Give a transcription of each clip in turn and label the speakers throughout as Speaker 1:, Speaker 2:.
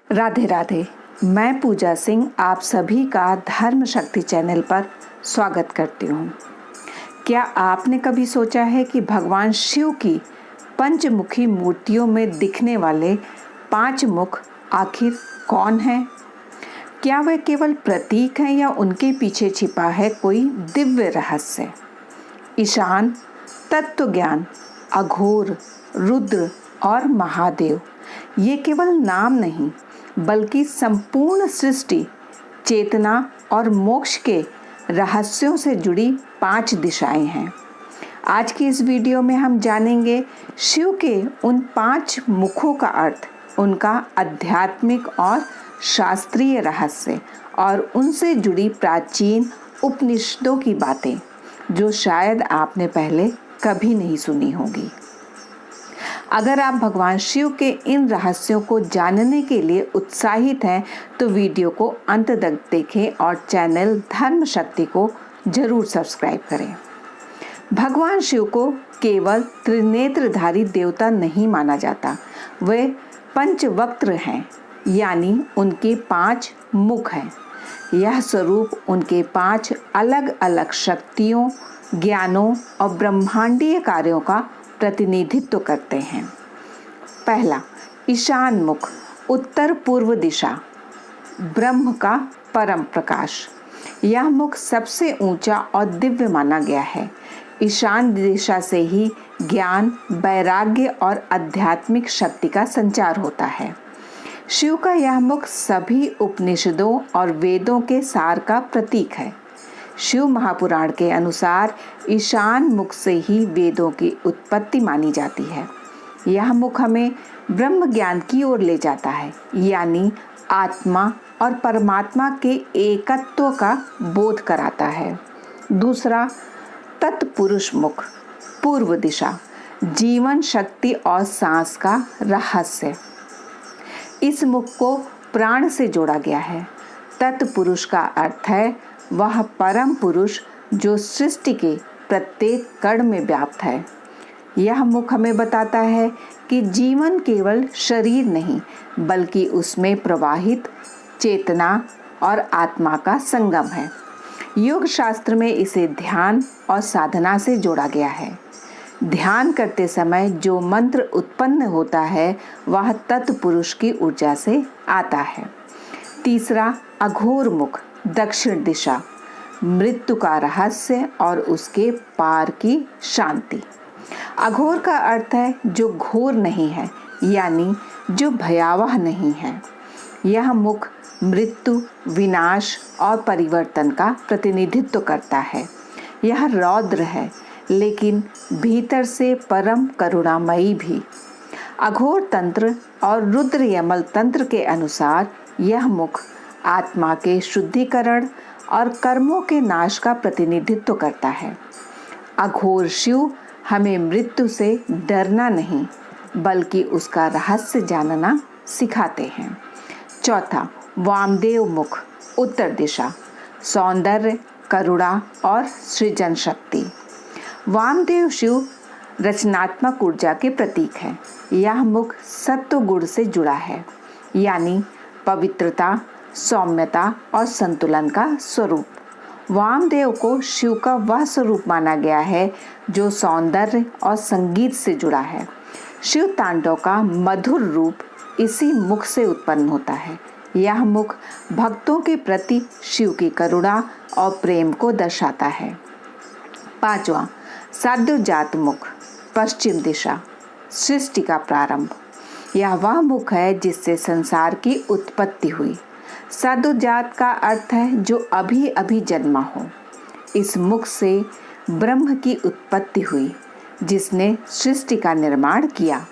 Speaker 1: राधे राधे। मैं पूजा सिंह आप सभी का धर्म शक्ति चैनल पर स्वागत करती हूँ। क्या आपने कभी सोचा है कि भगवान शिव की पंचमुखी मूर्तियों में दिखने वाले 5 मुख आखिर कौन हैं? क्या वे केवल प्रतीक हैं या उनके पीछे छिपा है कोई दिव्य रहस्य? ईशान, तत्वज्ञान, अघोर, रुद्र और महादेव ये केवल नाम नहीं बल्कि संपूर्ण सृष्टि, चेतना और मोक्ष के रहस्यों से जुड़ी 5 दिशाएं हैं। आज की इस वीडियो में हम जानेंगे शिव के उन 5 मुखों का अर्थ, उनका आध्यात्मिक और शास्त्रीय रहस्य और उनसे जुड़ी प्राचीन उपनिषदों की बातें जो शायद आपने पहले कभी नहीं सुनी होगी। अगर आप भगवान शिव के इन रहस्यों को जानने के लिए उत्साहित हैं तो वीडियो को अंत तक देखें और चैनल धर्म शक्ति को जरूर सब्सक्राइब करें। भगवान शिव को केवल त्रिनेत्रधारी देवता नहीं माना जाता, वे पंचवक्त्र हैं, यानी उनके 5 मुख हैं। यह स्वरूप उनके 5 अलग अलग शक्तियों, ज्ञानों और ब्रह्मांडीय कार्यों का प्रतिनिधित्व करते हैं। पहला, ईशान मुख, उत्तर पूर्व दिशा, ब्रह्म का परम प्रकाश। यह मुख सबसे ऊंचा और दिव्य माना गया है। ईशान दिशा से ही ज्ञान, वैराग्य और आध्यात्मिक शक्ति का संचार होता है। शिव का यह मुख सभी उपनिषदों और वेदों के सार का प्रतीक है। शिव महापुराण के अनुसार ईशान मुख से ही वेदों की उत्पत्ति मानी जाती है। यह मुख हमें ब्रह्म ज्ञान की ओर ले जाता है, यानी आत्मा और परमात्मा के एकत्व का बोध कराता है। दूसरा, तत्पुरुष मुख, पूर्व दिशा, जीवन शक्ति और सांस का रहस्य। इस मुख को प्राण से जोड़ा गया है। तत्पुरुष का अर्थ है वह परम पुरुष जो सृष्टि के प्रत्येक कण में व्याप्त है। यह मुख हमें बताता है कि जीवन केवल शरीर नहीं बल्कि उसमें प्रवाहित चेतना और आत्मा का संगम है। योग शास्त्र में इसे ध्यान और साधना से जोड़ा गया है। ध्यान करते समय जो मंत्र उत्पन्न होता है वह तत्पुरुष की ऊर्जा से आता है। तीसरा, अघोर मुख, दक्षिण दिशा, मृत्यु का रहस्य और उसके पार की शांति। अघोर का अर्थ है जो घोर नहीं है, यानी जो भयावह नहीं है। यह मुख मृत्यु, विनाश और परिवर्तन का प्रतिनिधित्व करता है। यह रौद्र है लेकिन भीतर से परम करुणामयी भी। अघोर तंत्र और रुद्र यमल तंत्र के अनुसार यह मुख आत्मा के शुद्धिकरण और कर्मों के नाश का प्रतिनिधित्व करता है। अघोर शिव हमें मृत्यु से डरना नहीं बल्कि उसका रहस्य जानना सिखाते हैं। चौथा, वामदेव मुख, उत्तर दिशा, सौंदर्य, करुणा और सृजन शक्ति। वामदेव शिव रचनात्मक ऊर्जा के प्रतीक है। यह मुख सत्व गुण से जुड़ा है, यानी पवित्रता, सौम्यता और संतुलन का स्वरूप। वामदेव को शिव का वह स्वरूप माना गया है जो सौंदर्य और संगीत से जुड़ा है। शिव तांडव का मधुर रूप इसी मुख से उत्पन्न होता है। यह मुख भक्तों के प्रति शिव की करुणा और प्रेम को दर्शाता है। पांचवा, साधुजात मुख, पश्चिम दिशा, सृष्टि का प्रारंभ। यह वह मुख है जिससे संसार की उत्पत्ति हुई। साधुजात का अर्थ है जो अभी अभी जन्मा हो। इस मुख से ब्रह्म की उत्पत्ति हुई जिसने सृष्टि का निर्माण किया।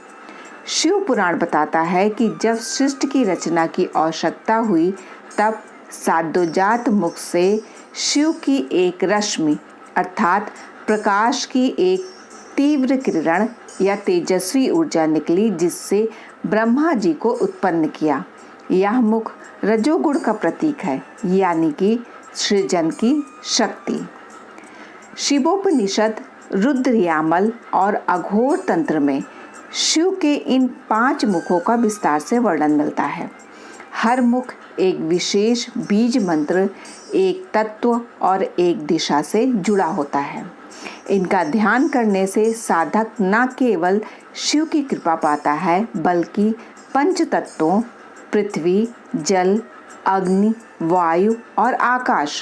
Speaker 1: शिव पुराण बताता है कि जब सृष्टि की रचना की आवश्यकता हुई तब साधुजात मुख से शिव की एक रश्मि अर्थात प्रकाश की एक तीव्र किरण या तेजस्वी ऊर्जा निकली जिससे ब्रह्मा जी को उत्पन्न किया। यह मुख रजोगुण का प्रतीक है, यानी कि सृजन की शक्ति। शिवोपनिषद, रुद्र यामल और अघोर तंत्र में शिव के इन 5 मुखों का विस्तार से वर्णन मिलता है। हर मुख एक विशेष बीज मंत्र, एक तत्व और एक दिशा से जुड़ा होता है। इनका ध्यान करने से साधक न केवल शिव की कृपा पाता है बल्कि पंच तत्वों पृथ्वी, जल, अग्नि, वायु और आकाश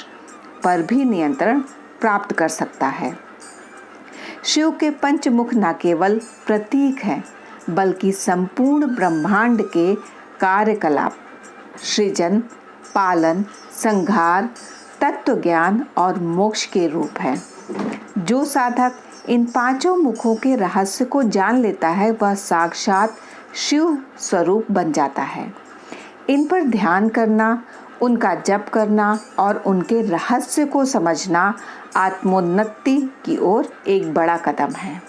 Speaker 1: पर भी नियंत्रण प्राप्त कर सकता है। शिव के पंचमुख न केवल प्रतीक हैं बल्कि संपूर्ण ब्रह्मांड के कार्यकलाप, सृजन, पालन, संहार, तत्व ज्ञान और मोक्ष के रूप हैं। जो साधक इन पांचों मुखों के रहस्य को जान लेता है वह साक्षात शिव स्वरूप बन जाता है। इन पर ध्यान करना, उनका जप करना और उनके रहस्य को समझना आत्मोन्नति की ओर एक बड़ा कदम है।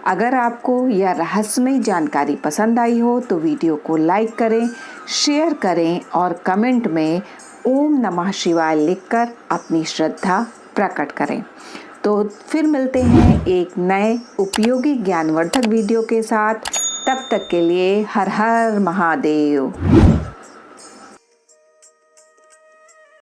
Speaker 1: अगर आपको यह रहस्यमयी जानकारी पसंद आई हो तो वीडियो को लाइक करें, शेयर करें और कमेंट में ओम नमः शिवाय लिखकर अपनी श्रद्धा प्रकट करें। तो फिर मिलते हैं एक नए उपयोगी ज्ञानवर्धक वीडियो के साथ। तब तक के लिए हर हर महादेव।